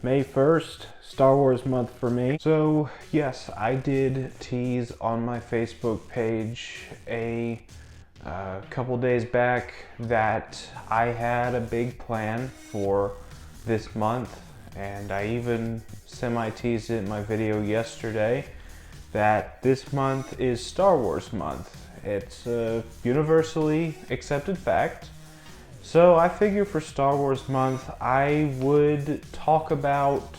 May 1st, Star Wars month for me. So yes, I did tease on my Facebook page a couple days back that I had a big plan for this month, and I even semi-teased it in my video yesterday that this month is Star Wars month. It's a universally accepted fact. So I figure for Star Wars month, I would talk about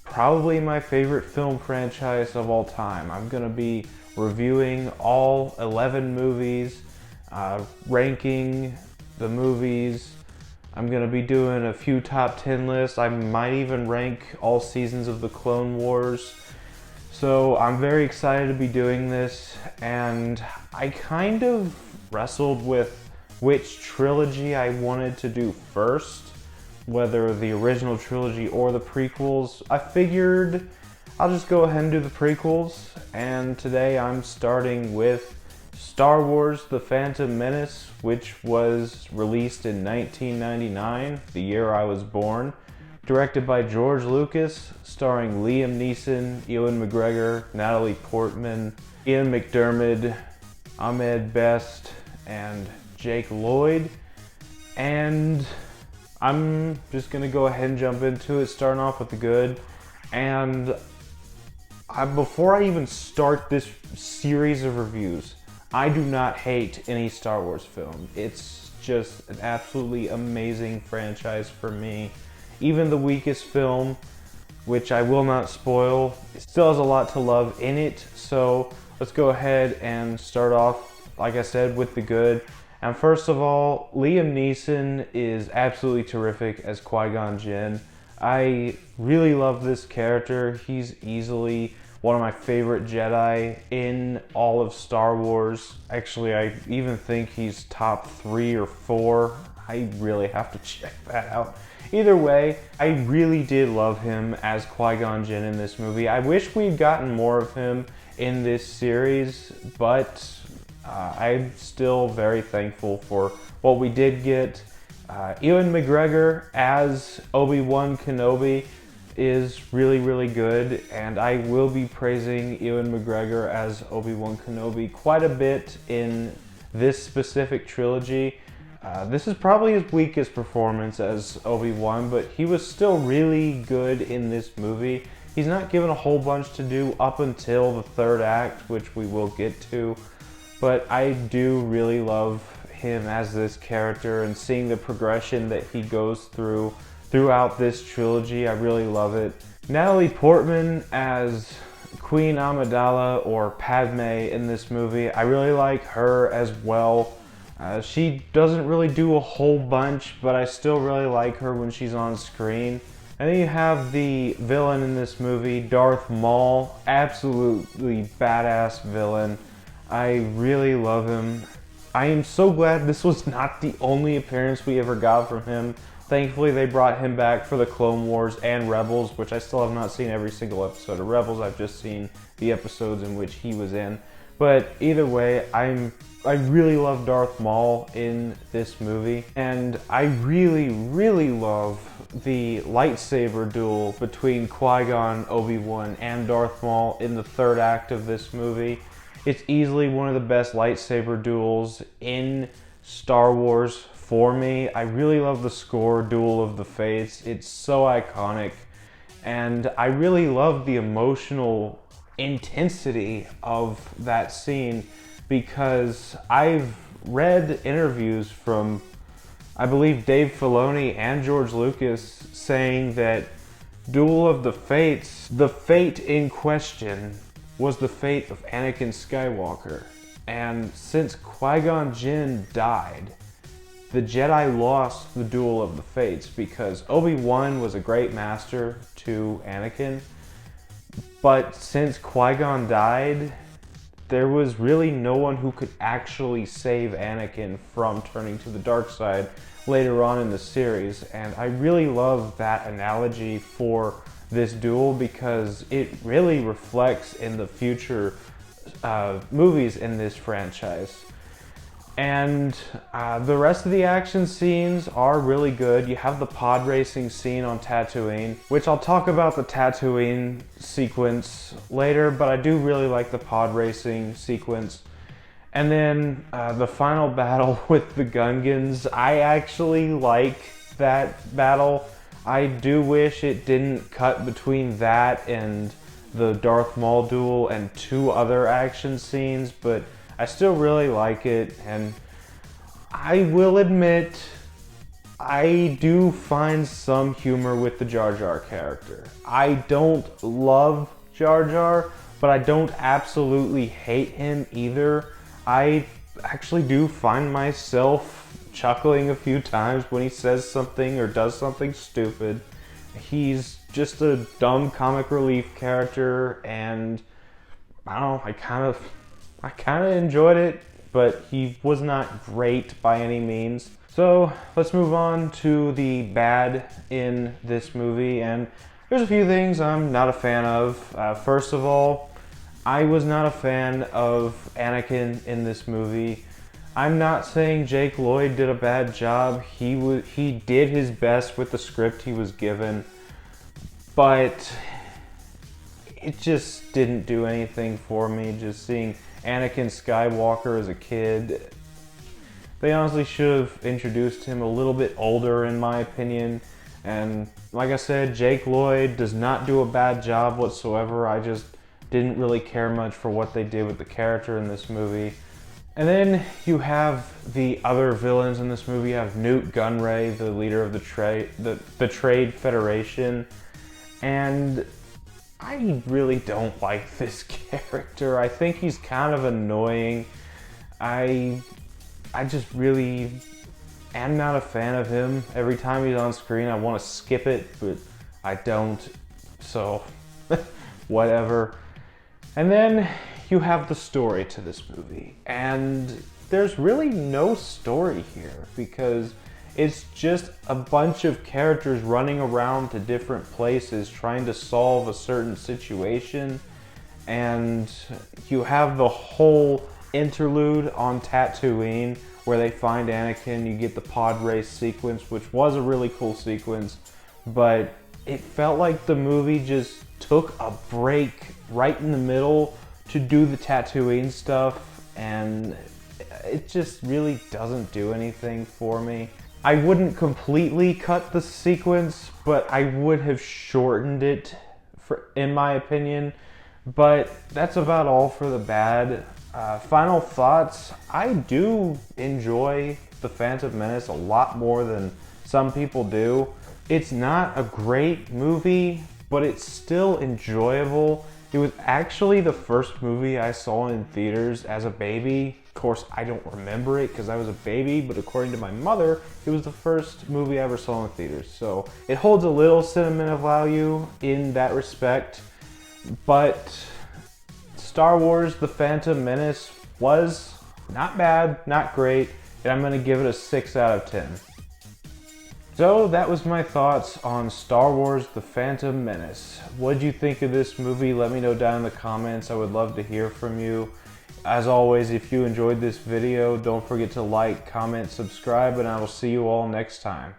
probably my favorite film franchise of all time. I'm gonna be reviewing all 11 movies, ranking the movies. I'm gonna be doing a few top 10 lists. I might even rank all seasons of the Clone Wars. So I'm very excited to be doing this, and I kind of wrestled with which trilogy I wanted to do first, whether the original trilogy or the prequels. I figured I'll just go ahead and do the prequels, and today I'm starting with Star Wars: The Phantom Menace, which was released in 1999, the year I was born. Directed by George Lucas, starring Liam Neeson, Ewan McGregor, Natalie Portman, Ian McDiarmid, Ahmed Best, and Jake Lloyd. And I'm just gonna go ahead and jump into it, starting off with the good. And before I even start this series of reviews, I do not hate any Star Wars film. It's just an absolutely amazing franchise for me. Even the weakest film, which I will not spoil, still has a lot to love in it. So let's go ahead and start off, like I said, with the good. And first of all, Liam Neeson is absolutely terrific as Qui-Gon Jinn. I really love this character. He's easily one of my favorite Jedi in all of Star Wars. Actually, I even think he's top 3 or 4. I really have to check that out. Either way, I really did love him as Qui-Gon Jinn in this movie. I wish we'd gotten more of him in this series, but I'm still very thankful for what we did get. Ewan McGregor as Obi-Wan Kenobi is really, really good, and I will be praising Ewan McGregor as Obi-Wan Kenobi quite a bit in this specific trilogy. This is probably his weakest performance as Obi-Wan, but he was still really good in this movie. He's not given a whole bunch to do up until the third act, which we will get to, but I do really love him as this character, and seeing the progression that he goes throughout this trilogy. I really love it. Natalie Portman as Queen Amidala, or Padme, in this movie. I really like her as well. She doesn't really do a whole bunch, but I still really like her when she's on screen. And then you have the villain in this movie, Darth Maul. Absolutely badass villain. I really love him. I am so glad this was not the only appearance we ever got from him. Thankfully, they brought him back for the Clone Wars and Rebels, which I still have not seen every single episode of Rebels. I've just seen the episodes in which he was in. But either way, I really love Darth Maul in this movie, and I really, really love the lightsaber duel between Qui-Gon, Obi-Wan, and Darth Maul in the third act of this movie. It's easily one of the best lightsaber duels in Star Wars for me. I really love the score, Duel of the Fates. It's so iconic, and I really love the emotional intensity of that scene, because I've read interviews from, I believe, Dave Filoni and George Lucas saying that Duel of the Fates, the fate in question was the fate of Anakin Skywalker. And since Qui-Gon Jinn died, the Jedi lost the Duel of the Fates, because Obi-Wan was a great master to Anakin, but since Qui-Gon died, there was really no one who could actually save Anakin from turning to the dark side later on in the series. And I really love that analogy for this duel, because it really reflects in the future movies in this franchise. And the rest of the action scenes are really good. You have the pod racing scene on Tatooine, which I'll talk about the Tatooine sequence later, but I do really like the pod racing sequence. And then the final battle with the Gungans, I actually like that battle. I do wish it didn't cut between that and the Darth Maul duel and 2 other action scenes, but I still really like it, and I will admit, I do find some humor with the Jar Jar character. I don't love Jar Jar, but I don't absolutely hate him either. I actually do find myself chuckling a few times when he says something or does something stupid. He's just a dumb comic relief character, and I don't know, I kind of enjoyed it, but he was not great by any means. So let's move on to the bad in this movie, and there's a few things I'm not a fan of. First of all, I was not a fan of Anakin in this movie. I'm not saying Jake Lloyd did a bad job. He did his best with the script he was given, but it just didn't do anything for me. Just seeing Anakin Skywalker as a kid, they honestly should have introduced him a little bit older, in my opinion. And like I said, Jake Lloyd does not do a bad job whatsoever. I just didn't really care much for what they did with the character in this movie. And then you have the other villains in this movie. You have Newt Gunray, the leader of the Trade Federation, and I really don't like this character. I think he's kind of annoying. I just really am not a fan of him. Every time he's on screen, I want to skip it, but I don't. So, whatever. And then you have the story to this movie. And there's really no story here because it's just a bunch of characters running around to different places trying to solve a certain situation. And you have the whole interlude on Tatooine where they find Anakin. You get the pod race sequence, which was a really cool sequence, but it felt like the movie just took a break right in the middle to do the Tatooine stuff, and it just really doesn't do anything for me. I wouldn't completely cut the sequence, but I would have shortened it, in my opinion. But that's about all for the bad. Final thoughts. I do enjoy The Phantom Menace a lot more than some people do. It's not a great movie, but it's still enjoyable. It was actually the first movie I saw in theaters as a baby. Of course, I don't remember it because I was a baby, but according to my mother, it was the first movie I ever saw in theaters. So it holds a little sentimental value in that respect. But Star Wars The Phantom Menace was not bad, not great, and I'm going to give it a 6 out of 10. So that was my thoughts on Star Wars The Phantom Menace. What did you think of this movie? Let me know down in the comments. I would love to hear from you. As always, if you enjoyed this video, don't forget to like, comment, subscribe, and I will see you all next time.